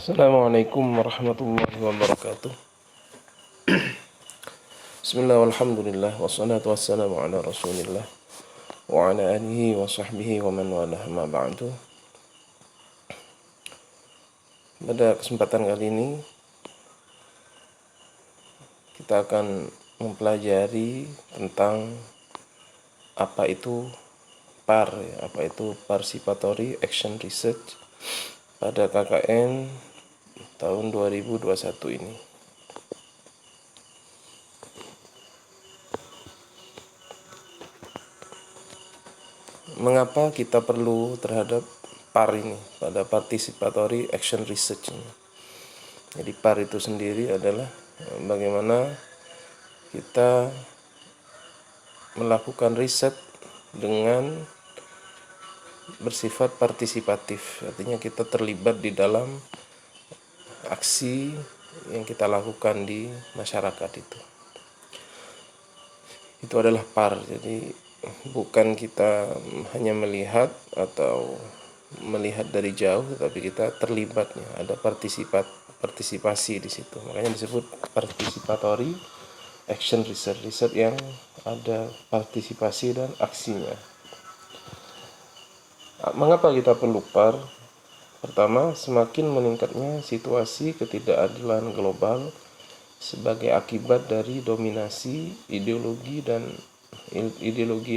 Assalamualaikum warahmatullahi wabarakatuh. Bismillah walhamdulillah wassalatu wassalamu ala rasulillah wa ala alihi wa sahbihi wa man walah ma ba'du. Pada kesempatan kali ini kita akan mempelajari tentang apa itu PAR, apa itu Participatory Action Research pada KKN tahun 2021 ini. Mengapa kita perlu terhadap PAR ini, pada Participatory Action Research ini? Jadi PAR itu sendiri adalah bagaimana kita melakukan riset dengan bersifat partisipatif. Artinya kita terlibat di dalam aksi yang kita lakukan di masyarakat itu. Itu adalah PAR. Jadi bukan kita hanya melihat atau melihat dari jauh, tetapi kita terlibatnya, ada partisipasi di situ. Makanya disebut participatory action research, riset yang ada partisipasi dan aksinya. Mengapa kita perlu PAR? Pertama, semakin meningkatnya situasi ketidakadilan global sebagai akibat dari dominasi ideologi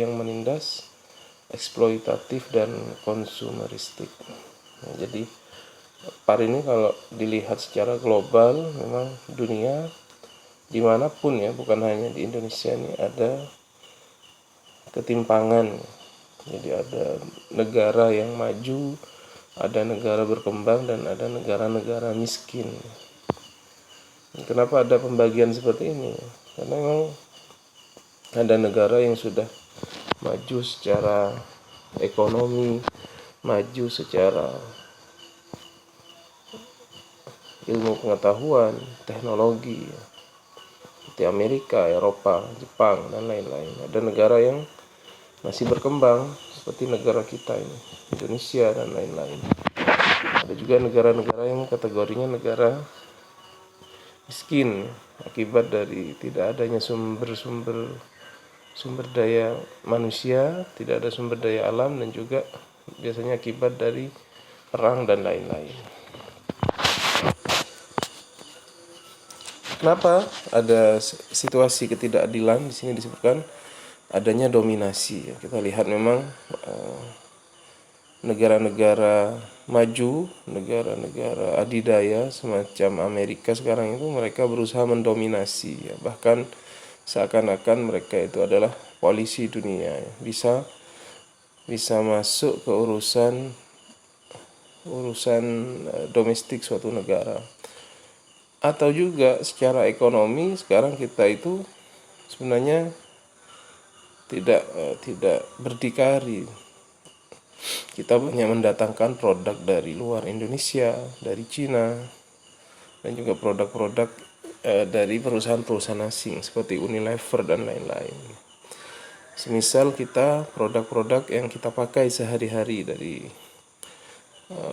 yang menindas, eksploitatif dan konsumeristik. Jadi PAR ini kalau dilihat secara global, memang dunia dimanapun ya, bukan hanya di Indonesia ini ada ketimpangan. Jadi ada negara yang maju, ada negara berkembang, dan ada negara-negara miskin. Kenapa ada pembagian seperti ini? Karena memang ada negara yang sudah maju secara ekonomi, maju secara ilmu pengetahuan, teknologi, seperti Amerika, Eropa, Jepang, dan lain-lain. Ada negara yang masih berkembang seperti negara kita ini, Indonesia dan lain-lain. Ada juga negara-negara yang kategorinya negara miskin akibat dari tidak adanya sumber daya manusia, tidak ada sumber daya alam, dan juga biasanya akibat dari perang dan lain-lain. Kenapa ada situasi ketidakadilan? Di sini disebutkan adanya dominasi. Kita lihat memang negara-negara maju, negara-negara adidaya semacam Amerika sekarang itu mereka berusaha mendominasi, ya. Bahkan seakan-akan mereka itu adalah polisi dunia, ya. Bisa masuk ke urusan domestik suatu negara. Atau juga secara ekonomi sekarang kita itu sebenarnya tidak berdikari. Kita banyak mendatangkan produk dari luar Indonesia, dari Cina, dan juga produk-produk dari perusahaan-perusahaan asing seperti Unilever dan lain-lain. Semisal kita produk-produk yang kita pakai sehari-hari dari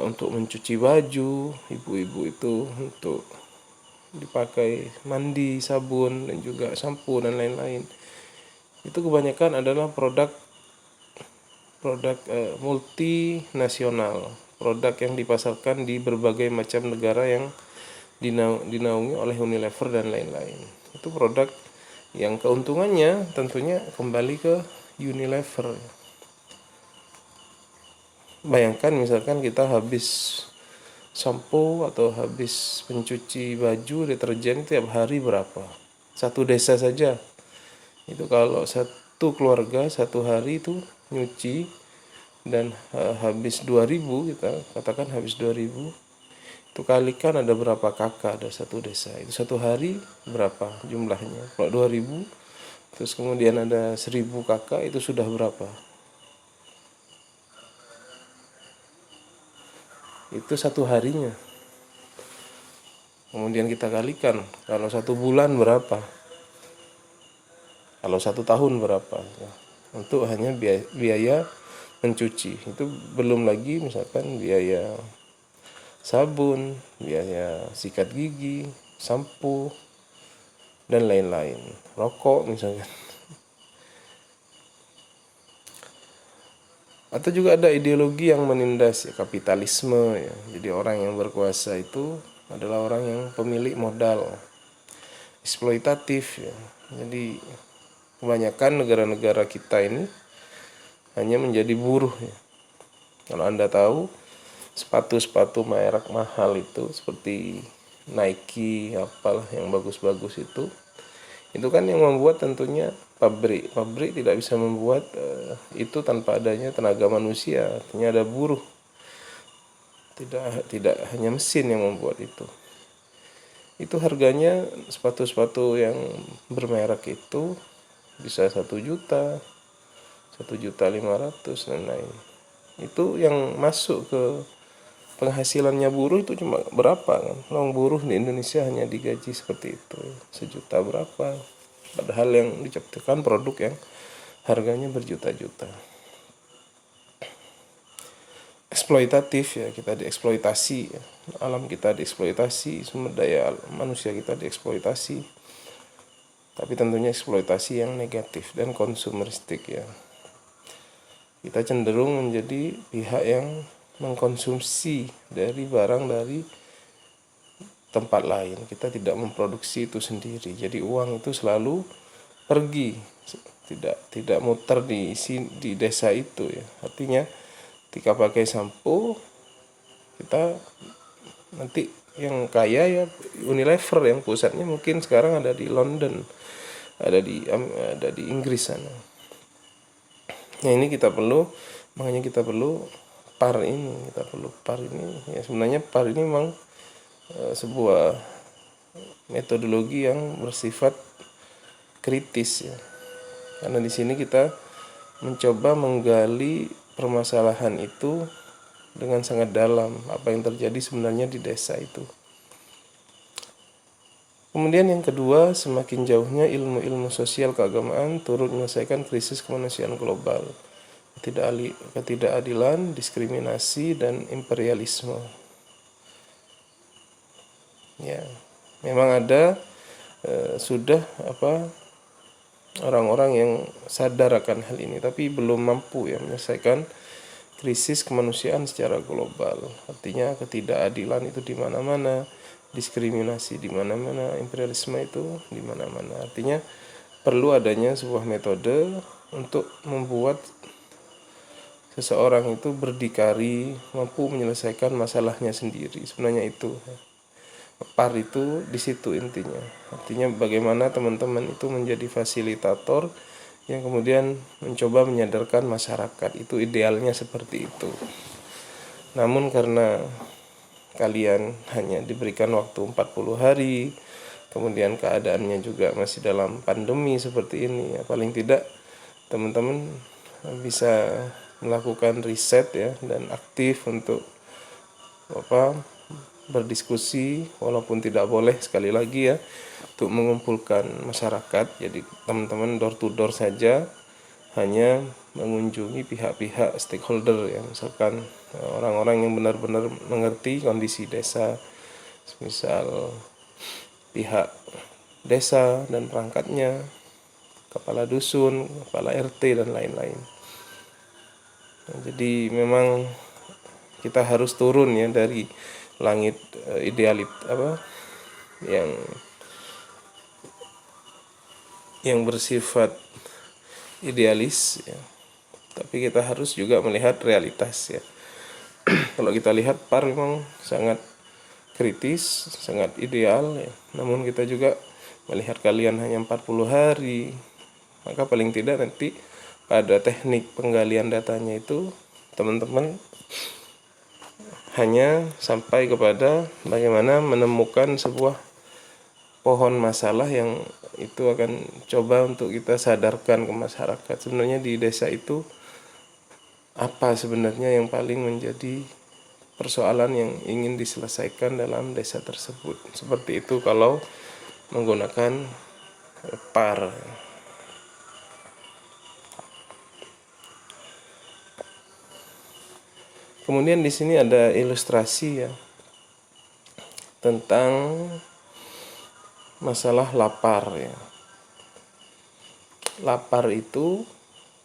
untuk mencuci baju, ibu-ibu itu untuk dipakai mandi, sabun, dan juga sampo dan lain-lain. Itu kebanyakan adalah produk multinasional, produk yang dipasarkan di berbagai macam negara yang dinaungi oleh Unilever dan lain-lain. Itu produk yang keuntungannya tentunya kembali ke Unilever. Bayangkan misalkan kita habis sampo atau habis mencuci baju, deterjen tiap hari berapa? Satu desa saja itu kalau satu keluarga satu hari itu nyuci dan habis 2000, kita katakan habis 2000, itu kalikan ada berapa kakak ada satu desa, itu satu hari berapa jumlahnya. Kalau 2000 terus kemudian ada 1000 kakak, itu sudah berapa? Itu satu harinya. Kemudian kita kalikan, kalau satu bulan berapa, kalau satu tahun berapa, untuk hanya biaya mencuci. Itu belum lagi misalkan biaya sabun, biaya sikat gigi, sampo, dan lain-lain. Rokok misalkan. Atau juga ada ideologi yang menindas ya, kapitalisme ya. Jadi orang yang berkuasa itu adalah orang yang pemilik modal, eksploitatif ya. Jadi kebanyakan negara-negara kita ini hanya menjadi buruh ya. Kalau Anda tahu, sepatu-sepatu merek mahal itu seperti Nike, apalah yang bagus-bagus itu kan yang membuat tentunya pabrik tidak bisa membuat itu tanpa adanya tenaga manusia, artinya ada buruh, tidak hanya mesin yang membuat itu harganya sepatu-sepatu yang bermerek itu bisa 1 juta, 1,5 juta, dan lain. Itu yang masuk ke penghasilannya buruh itu cuma berapa kan? Orang buruh di Indonesia hanya digaji seperti itu, 1 juta berapa? Padahal yang diciptakan produk yang harganya berjuta-juta. Eksploitatif ya, kita dieksploitasi ya. Alam kita dieksploitasi, sumber daya manusia kita dieksploitasi. Tapi tentunya eksploitasi yang negatif dan konsumeristik ya. Kita cenderung menjadi pihak yang mengkonsumsi dari barang dari tempat lain. Kita tidak memproduksi itu sendiri. Jadi uang itu selalu pergi, tidak muter di desa itu ya. Artinya ketika pakai sampo, kita nanti yang kaya ya Unilever yang pusatnya mungkin sekarang ada di London, ada di Inggris sana. Nah ini makanya kita perlu PAR ini ya. Sebenarnya PAR ini memang sebuah metodologi yang bersifat kritis ya, karena di sini kita mencoba menggali permasalahan itu dengan sangat dalam, apa yang terjadi sebenarnya di desa itu. Kemudian yang kedua, semakin jauhnya ilmu-ilmu sosial keagamaan turut menyelesaikan krisis kemanusiaan global, ketidakadilan, diskriminasi, dan imperialisme. Ya, memang ada sudah orang-orang yang sadar akan hal ini, tapi belum mampu ya menyelesaikan krisis kemanusiaan secara global. Artinya ketidakadilan itu di mana-mana, diskriminasi di mana-mana, imperialisme itu di mana-mana. Artinya perlu adanya sebuah metode untuk membuat seseorang itu berdikari, mampu menyelesaikan masalahnya sendiri. Sebenarnya itu PAR itu di situ intinya. Artinya bagaimana teman-teman itu menjadi fasilitator yang kemudian mencoba menyadarkan masyarakat. Itu idealnya seperti itu. Namun karena kalian hanya diberikan waktu 40 hari, kemudian keadaannya juga masih dalam pandemi seperti ini, ya paling tidak teman-teman bisa melakukan riset ya dan aktif untuk berdiskusi, walaupun tidak boleh sekali lagi ya untuk mengumpulkan masyarakat. Jadi teman-teman door to door saja, hanya mengunjungi pihak-pihak stakeholder ya, misalkan orang-orang yang benar-benar mengerti kondisi desa, misal pihak desa dan perangkatnya, kepala dusun, kepala RT, dan lain-lain. Nah, jadi memang kita harus turun ya dari langit yang bersifat idealis ya. Tapi kita harus juga melihat realitas ya. Kalau kita lihat PAR memang sangat kritis, sangat ideal ya. Namun kita juga melihat kalian hanya 40 hari. Maka paling tidak nanti pada teknik penggalian datanya itu teman-teman hanya sampai kepada bagaimana menemukan sebuah pohon masalah yang itu akan coba untuk kita sadarkan ke masyarakat. Sebenarnya di desa itu apa sebenarnya yang paling menjadi persoalan yang ingin diselesaikan dalam desa tersebut. Seperti itu kalau menggunakan PAR. Kemudian di sini ada ilustrasi ya. tentang masalah lapar ya. Lapar itu,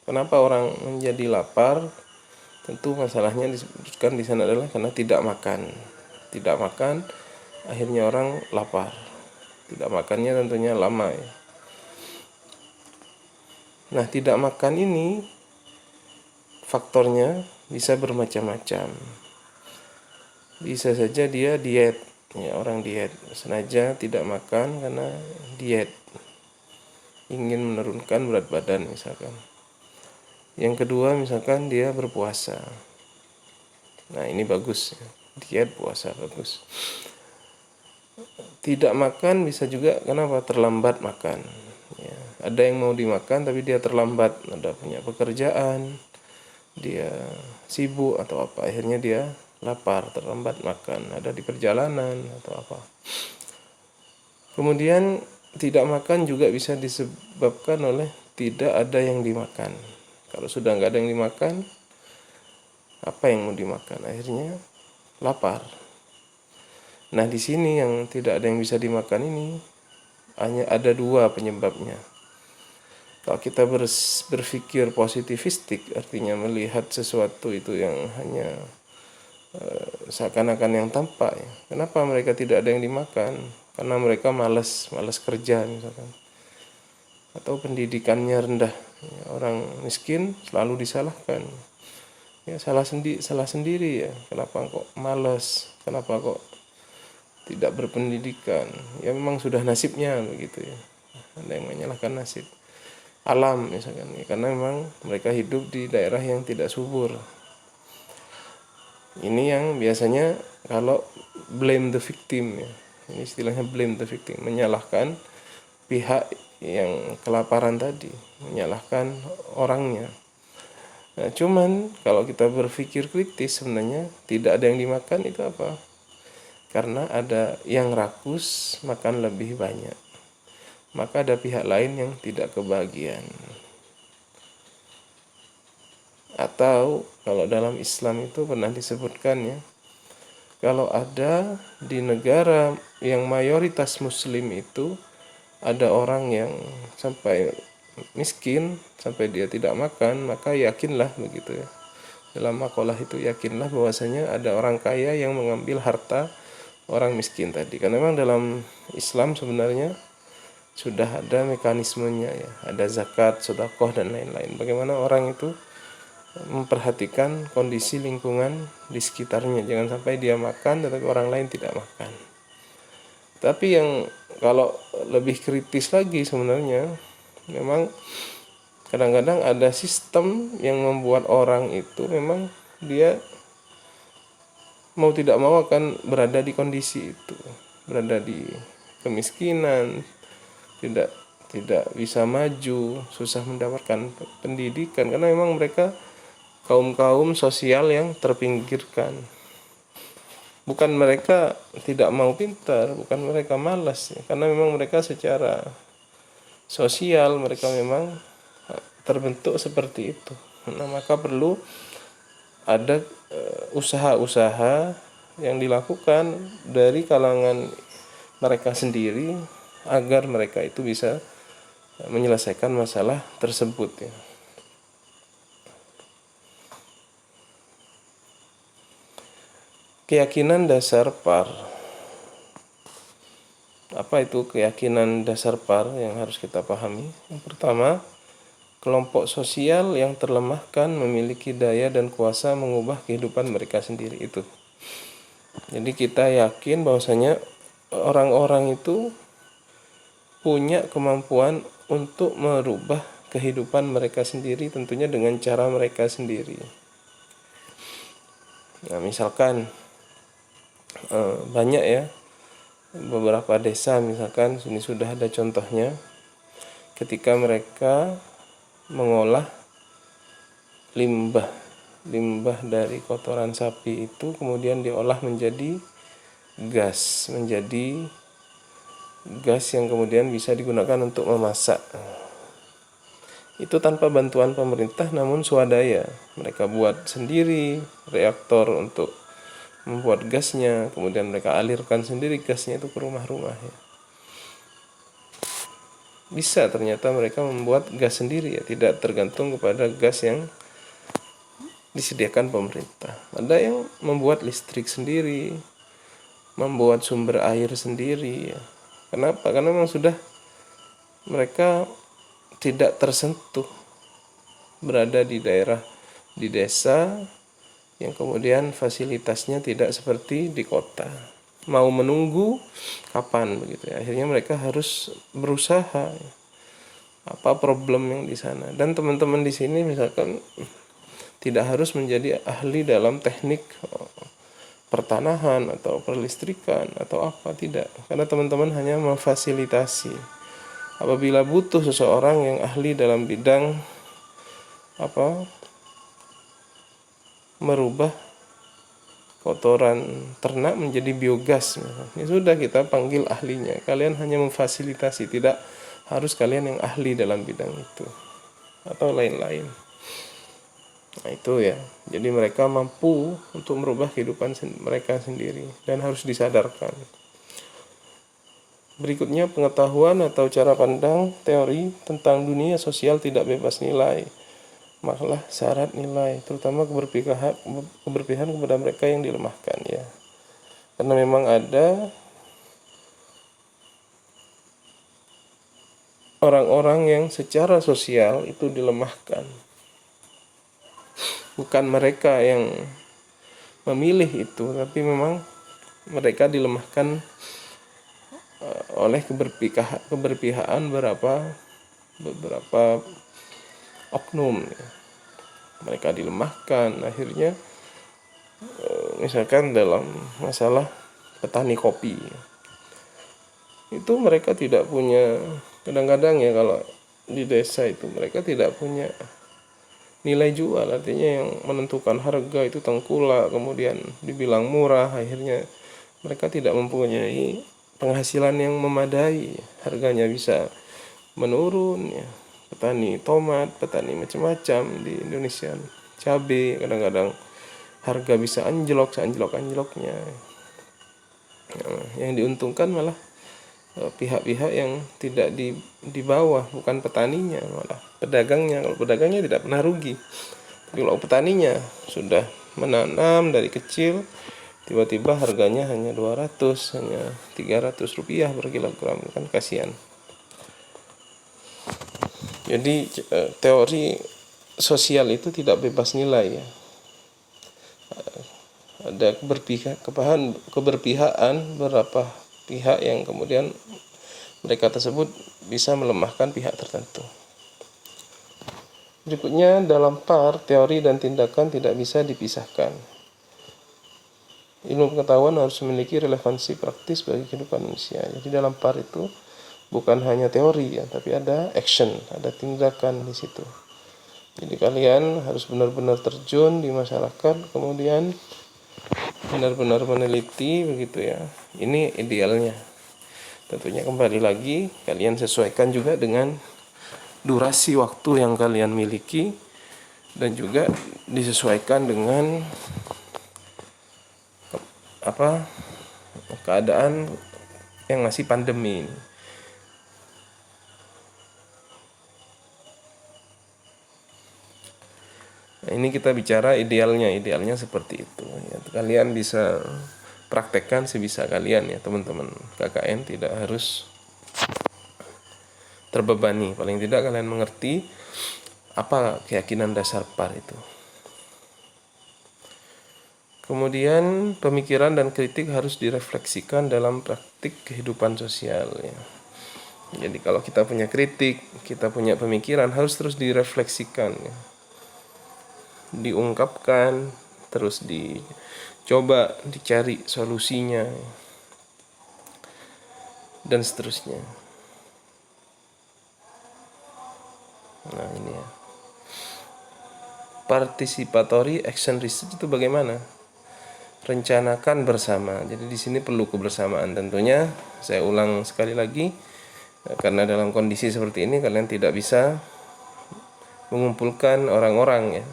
kenapa orang menjadi lapar? Tentu masalahnya disebutkan di sana adalah karena tidak makan. Tidak makan, akhirnya orang lapar. Tidak makannya tentunya lama ya. Nah, tidak makan ini faktornya bisa bermacam-macam. Bisa saja dia diet, ya, orang diet sengaja tidak makan karena diet, ingin menurunkan berat badan misalkan. Yang kedua misalkan dia berpuasa. Nah, ini bagus ya. Diet puasa bagus. Tidak makan bisa juga kenapa? Terlambat makan ya. Ada yang mau dimakan tapi dia terlambat, ada punya pekerjaan, dia sibuk atau apa, akhirnya dia lapar, terlambat makan, ada di perjalanan atau apa. Kemudian tidak makan juga bisa disebabkan oleh tidak ada yang dimakan. Kalau sudah nggak ada yang dimakan, apa yang mau dimakan? Akhirnya lapar. Nah, di sini yang tidak ada yang bisa dimakan ini hanya ada dua penyebabnya. Kalau kita berpikir positivistik, artinya melihat sesuatu itu yang hanya seakan-akan yang tampak ya. Kenapa mereka tidak ada yang dimakan? Karena mereka malas kerja misalkan. Atau pendidikannya rendah. Ya, orang miskin selalu disalahkan. Ya, salah sendiri ya. Kenapa kok malas? Kenapa kok tidak berpendidikan? Ya memang sudah nasibnya begitu ya. Ada yang menyalahkan nasib alam misalkan ya, karena memang mereka hidup di daerah yang tidak subur. Ini yang biasanya kalau blame the victim ya. Ini istilahnya blame the victim, menyalahkan pihak yang kelaparan tadi, menyalahkan orangnya. Nah, cuman kalau kita berpikir kritis sebenarnya tidak ada yang dimakan itu apa? Karena ada yang rakus makan lebih banyak. Maka ada pihak lain yang tidak kebahagiaan. Atau kalau dalam Islam itu pernah disebutkan ya, kalau ada di negara yang mayoritas muslim itu ada orang yang sampai miskin, sampai dia tidak makan, maka yakinlah begitu ya. Dalam makalah itu yakinlah bahwasanya ada orang kaya yang mengambil harta orang miskin tadi. Karena memang dalam Islam sebenarnya sudah ada mekanismenya ya, ada zakat, sedekah dan lain-lain. Bagaimana orang itu memperhatikan kondisi lingkungan di sekitarnya, jangan sampai dia makan tetapi orang lain tidak makan. Tapi yang kalau lebih kritis lagi sebenarnya memang kadang-kadang ada sistem yang membuat orang itu memang dia mau tidak mau akan berada di kondisi itu, berada di kemiskinan, tidak bisa maju, susah mendapatkan pendidikan karena memang mereka kaum sosial yang terpinggirkan. Bukan mereka tidak mau pintar, bukan mereka malas ya, karena memang mereka secara sosial mereka memang terbentuk seperti itu. Nah, maka perlu ada usaha-usaha yang dilakukan dari kalangan mereka sendiri agar mereka itu bisa menyelesaikan masalah tersebut ya. Keyakinan dasar PAR. Apa itu keyakinan dasar PAR yang harus kita pahami? Yang pertama, kelompok sosial yang terlemahkan memiliki daya dan kuasa mengubah kehidupan mereka sendiri itu. Jadi kita yakin bahwasanya orang-orang itu punya kemampuan untuk merubah kehidupan mereka sendiri, tentunya dengan cara mereka sendiri. Nah, misalkan banyak ya beberapa desa misalkan ini sudah ada contohnya ketika mereka mengolah limbah dari kotoran sapi itu kemudian diolah menjadi gas yang kemudian bisa digunakan untuk memasak. Itu tanpa bantuan pemerintah namun swadaya. Mereka buat sendiri reaktor untuk membuat gasnya, kemudian mereka alirkan sendiri gasnya itu ke rumah-rumah ya. Bisa ternyata mereka membuat gas sendiri ya, tidak tergantung kepada gas yang disediakan pemerintah. Ada yang membuat listrik sendiri, membuat sumber air sendiri ya. Kenapa? Karena memang sudah mereka tidak tersentuh, berada di daerah, di desa yang kemudian fasilitasnya tidak seperti di kota. Mau menunggu kapan begitu ya. Akhirnya mereka harus berusaha ya. Apa problem yang di sana. Dan teman-teman di sini misalkan tidak harus menjadi ahli dalam teknik pertanahan atau perlistrikan atau apa, tidak. Karena teman-teman hanya memfasilitasi. Apabila butuh seseorang yang ahli dalam bidang merubah kotoran ternak menjadi biogas, ya sudah, kita panggil ahlinya. Kalian hanya memfasilitasi, tidak harus kalian yang ahli dalam bidang itu atau lain-lain. Nah itu ya, jadi mereka mampu untuk merubah kehidupan mereka sendiri dan harus disadarkan. Berikutnya, pengetahuan atau cara pandang teori tentang dunia sosial tidak bebas nilai, malah syarat nilai, terutama keberpihakan kepada mereka yang dilemahkan ya. Karena memang ada orang-orang yang secara sosial itu dilemahkan. Bukan mereka yang memilih itu, tapi memang mereka dilemahkan oleh keberpihakan beberapa oknum. Mereka dilemahkan, akhirnya misalkan dalam masalah petani kopi, itu mereka tidak punya, kadang-kadang ya kalau di desa itu mereka tidak punya nilai jual, artinya yang menentukan harga itu tengkulak, kemudian dibilang murah, akhirnya mereka tidak mempunyai penghasilan yang memadai, harganya bisa menurun ya. Petani tomat, petani macam-macam di Indonesia, cabai, kadang-kadang harga bisa anjlok seanjlok-anjloknya. Yang diuntungkan malah pihak-pihak yang tidak di bawah, bukan petaninya, malah pedagangnya. Kalau pedagangnya tidak pernah rugi, tapi kalau petaninya sudah menanam dari kecil, tiba-tiba harganya hanya 200, hanya 300 rupiah per kilogram, kan kasihan. Jadi teori sosial itu tidak bebas nilai ya. Ada keberpihakan beberapa pihak yang kemudian mereka tersebut bisa melemahkan pihak tertentu. Berikutnya, dalam PAR, teori dan tindakan tidak bisa dipisahkan. Ilmu pengetahuan harus memiliki relevansi praktis bagi kehidupan manusia. Jadi dalam PAR itu bukan hanya teori ya, tapi ada action, ada tindakan di situ. Jadi kalian harus benar-benar terjun di masyarakat, kemudian benar-benar meneliti begitu ya. Ini idealnya. Tentunya kembali lagi kalian sesuaikan juga dengan durasi waktu yang kalian miliki, dan juga disesuaikan dengan keadaan yang masih pandemi ini. Nah, ini kita bicara idealnya seperti itu ya. Kalian bisa praktekkan sebisa kalian ya teman-teman. KKN tidak harus terbebani, paling tidak kalian mengerti apa keyakinan dasar PAR itu. Kemudian pemikiran dan kritik harus direfleksikan dalam praktik kehidupan sosial ya. Jadi kalau kita punya kritik, kita punya pemikiran, harus terus direfleksikan ya. Diungkapkan, terus dicoba dicari solusinya dan seterusnya. Nah ini ya, participatory action research itu bagaimana? Rencanakan bersama. Jadi di sini perlu kebersamaan tentunya. Saya ulang sekali lagi, karena dalam kondisi seperti ini kalian tidak bisa mengumpulkan orang-orang ya.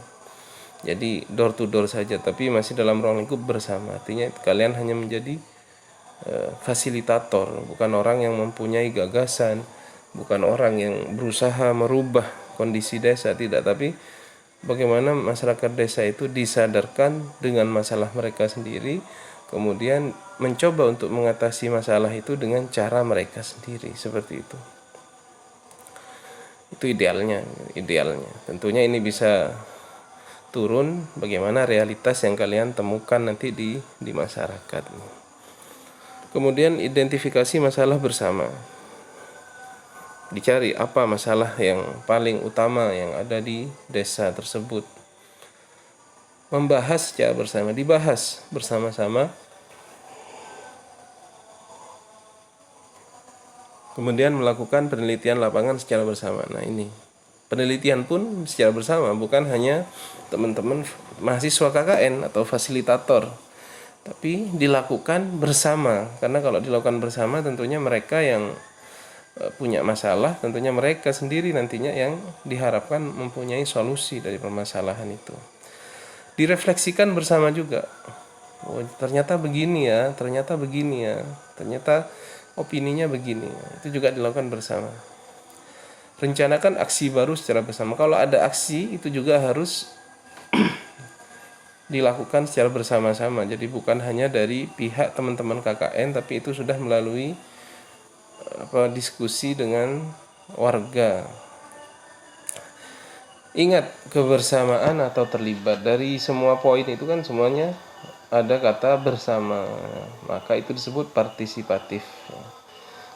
Jadi door to door saja, tapi masih dalam ruang lingkup bersama. Artinya kalian hanya menjadi fasilitator, bukan orang yang mempunyai gagasan, bukan orang yang berusaha merubah kondisi desa, tidak, tapi bagaimana masyarakat desa itu disadarkan dengan masalah mereka sendiri, kemudian mencoba untuk mengatasi masalah itu dengan cara mereka sendiri, seperti itu. Itu idealnya. Tentunya ini bisa turun bagaimana realitas yang kalian temukan nanti di masyarakat. Kemudian identifikasi masalah bersama. Dicari apa masalah yang paling utama yang ada di desa tersebut. Membahas secara bersama, dibahas bersama-sama. Kemudian melakukan penelitian lapangan secara bersama. Nah, ini penelitian pun secara bersama, bukan hanya teman-teman mahasiswa KKN atau fasilitator, tapi dilakukan bersama. Karena kalau dilakukan bersama, tentunya mereka yang punya masalah, tentunya mereka sendiri nantinya yang diharapkan mempunyai solusi dari permasalahan itu. Direfleksikan bersama juga. Oh, ternyata begini ya, ternyata opininya begini. Itu juga dilakukan bersama. Rencanakan aksi baru secara bersama. Kalau ada aksi, itu juga harus dilakukan secara bersama-sama. Jadi bukan hanya dari pihak teman-teman KKN, tapi itu sudah melalui diskusi dengan warga. Ingat, kebersamaan atau terlibat dari semua poin itu kan semuanya ada kata bersama, maka itu disebut partisipatif.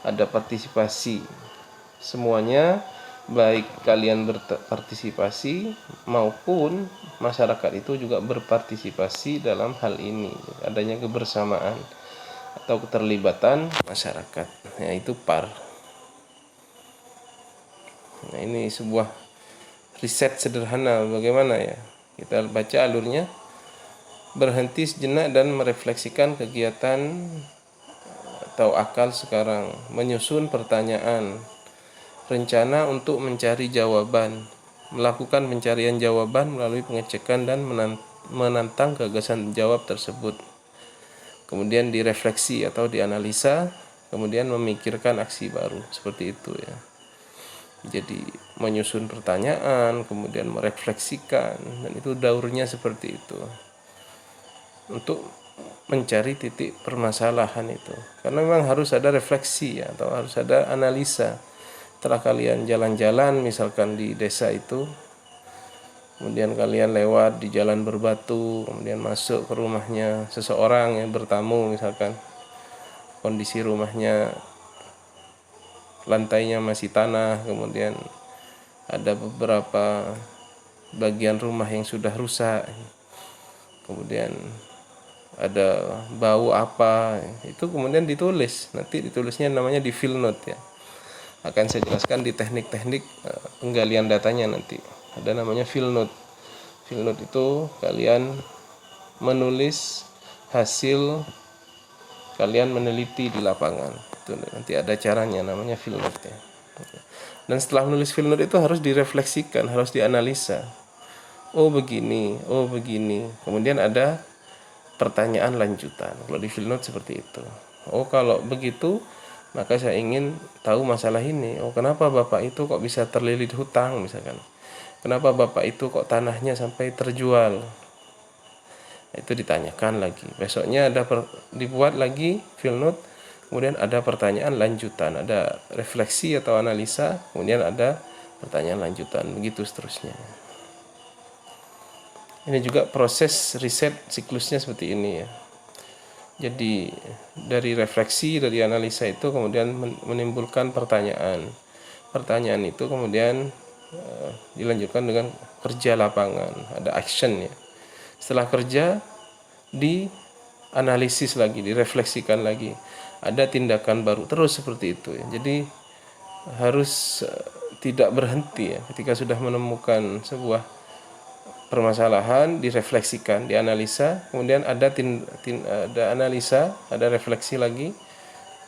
Ada partisipasi, semuanya, baik kalian berpartisipasi maupun masyarakat itu juga berpartisipasi dalam hal ini, adanya kebersamaan atau keterlibatan masyarakat, yaitu par. Nah, ini sebuah riset sederhana bagaimana ya, kita baca alurnya. Berhenti sejenak dan merefleksikan kegiatan atau akal sekarang, menyusun pertanyaan, rencana untuk mencari jawaban, melakukan pencarian jawaban melalui pengecekan dan menantang gagasan jawab tersebut. Kemudian direfleksi atau dianalisa, kemudian memikirkan aksi baru, seperti itu ya. Jadi menyusun pertanyaan, kemudian merefleksikan, dan itu daurnya seperti itu. Untuk mencari titik permasalahan itu, karena memang harus ada refleksi ya, atau harus ada analisa. Setelah kalian jalan-jalan misalkan di desa itu, kemudian kalian lewat di jalan berbatu, kemudian masuk ke rumahnya seseorang yang bertamu, misalkan kondisi rumahnya lantainya masih tanah, kemudian ada beberapa bagian rumah yang sudah rusak, kemudian ada bau apa, itu kemudian ditulis. Nanti ditulisnya namanya di field note ya. Akan saya jelaskan di teknik-teknik penggalian datanya nanti. Ada namanya field note. Field note itu kalian menulis hasil kalian meneliti di lapangan. Itu nanti ada caranya, namanya field note ya. Dan setelah menulis field note itu harus direfleksikan, harus dianalisa. Oh begini. Kemudian ada pertanyaan lanjutan. Kalau di field note seperti itu. Oh kalau begitu, maka saya ingin tahu masalah ini. Oh kenapa bapak itu kok bisa terlilit hutang misalkan. Kenapa bapak itu kok tanahnya sampai terjual. Itu ditanyakan lagi. Besoknya dibuat lagi field note. Kemudian ada pertanyaan lanjutan. Ada refleksi atau analisa. Kemudian ada pertanyaan lanjutan. Begitu seterusnya. Ini juga proses riset siklusnya seperti ini ya. Jadi dari refleksi, dari analisa itu kemudian menimbulkan pertanyaan. Pertanyaan itu kemudian dilanjutkan dengan kerja lapangan, ada action ya. Setelah kerja dianalisis lagi, direfleksikan lagi. Ada tindakan baru, terus seperti itu ya. Jadi harus tidak berhenti ya. Ketika sudah menemukan sebuah permasalahan, direfleksikan, dianalisa, kemudian ada analisa, ada refleksi lagi,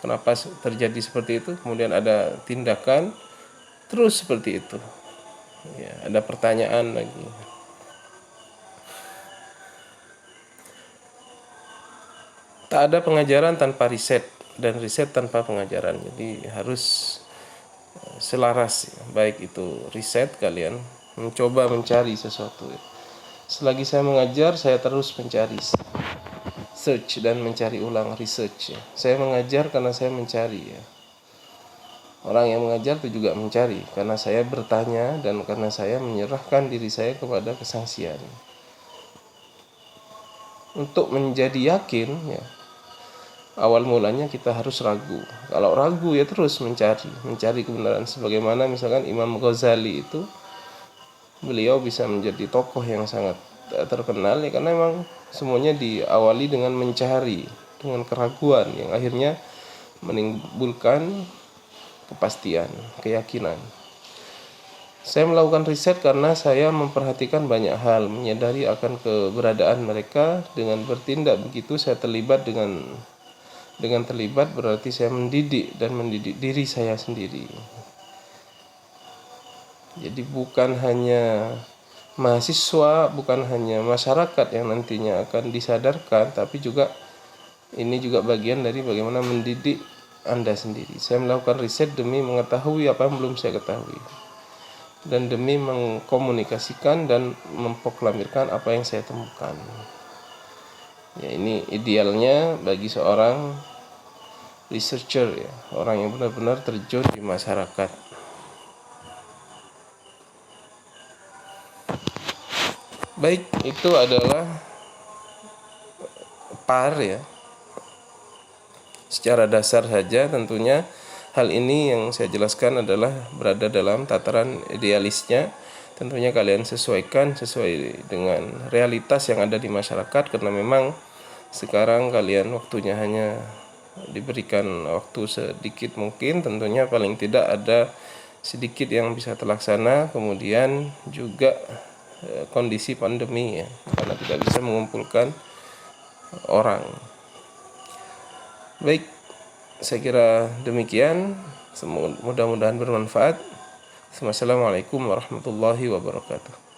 kenapa terjadi seperti itu, kemudian ada tindakan, terus seperti itu. Ya, ada pertanyaan lagi. Tak ada pengajaran tanpa riset dan riset tanpa pengajaran. Jadi harus selaras, baik itu riset, kalian mencoba mencari sesuatu. Selagi saya mengajar, saya terus mencari, search dan mencari ulang, research. Saya mengajar karena saya mencari. Orang yang mengajar itu juga mencari, karena saya bertanya dan karena saya menyerahkan diri saya kepada kesangsian. Untuk menjadi yakin, ya, awal mulanya kita harus ragu. Kalau ragu ya terus mencari kebenaran. Sebagaimana misalkan Imam Ghazali itu, beliau bisa menjadi tokoh yang sangat terkenal ya karena memang semuanya diawali dengan mencari, dengan keraguan yang akhirnya menimbulkan kepastian, keyakinan. Saya melakukan riset karena saya memperhatikan banyak hal, menyadari akan keberadaan mereka. Dengan bertindak begitu saya terlibat dengan terlibat berarti saya mendidik dan mendidik diri saya sendiri. Jadi bukan hanya mahasiswa, bukan hanya masyarakat yang nantinya akan disadarkan, tapi juga ini juga bagian dari bagaimana mendidik Anda sendiri. Saya melakukan riset demi mengetahui apa yang belum saya ketahui, dan demi mengkomunikasikan dan memproklamirkan apa yang saya temukan. Ya, ini idealnya bagi seorang researcher, ya, orang yang benar-benar terjun di masyarakat. Baik, itu adalah ya. Secara dasar saja tentunya hal ini yang saya jelaskan adalah berada dalam tataran idealisnya. Tentunya kalian sesuaikan sesuai dengan realitas yang ada di masyarakat, karena memang sekarang kalian waktunya hanya diberikan waktu sedikit mungkin. Tentunya paling tidak ada sedikit yang bisa terlaksana. Kemudian juga kondisi pandemi, ya, karena tidak bisa mengumpulkan orang. Baik, saya kira demikian. Mudah-mudahan bermanfaat. Wassalamualaikum warahmatullahi wabarakatuh.